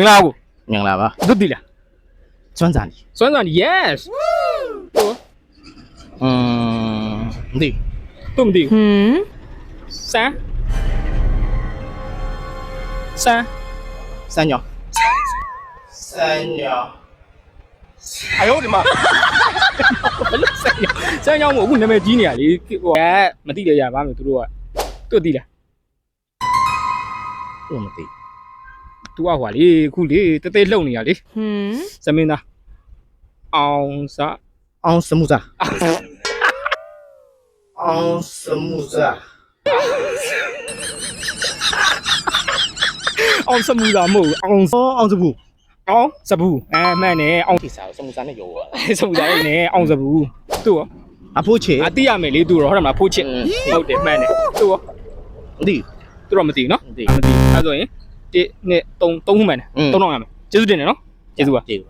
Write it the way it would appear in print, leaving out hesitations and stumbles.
မင်္ဂလာကို မင်္ဂလာပါ သူတည်လား စွမ်းစားနေ စွမ်းစွမ်း yes မသိ သူမသိဘူးစမ်းစမ်း စမ်းညောစမ်းညော 哎呦我的妈！စမ်းရောက်မို့အခုနာမည်ကြီးနေရလေဟိုမသိတယ်ရပါမယ်သူတို့ကသူတည်လား သူမသိ သူကဟိုလေအခုလေတဲတဲလှုပ်နေရလေစမင်းသားအောင်စား အောင်စမှုစားအောင်စမှုစား အောင်စမူသားမဟုတ်အောင် အောင်စဘူး အောင်စဘူးမှန်တယ်အောင် ဒီစားစမှုစားနဲ့ရောပါ စမူသားနဲ့အောင်စဘူးသူရော အဖိုးချေ အသိရမယ်လေသူရောဟုတ်တယ်မလားဖိုးချစ်ဟုတ်တယ်မှန်တယ်သူရော မသိ သူတော့မသိဘူးနော် မသိ မသိအဲ့ဆိုရင်1 2 3 3ခုမှန်တယ်3တော့ရမယ်ကျေးဇူးတင်တယ်နော်ကျေးဇူးပါ ကျေးဇူး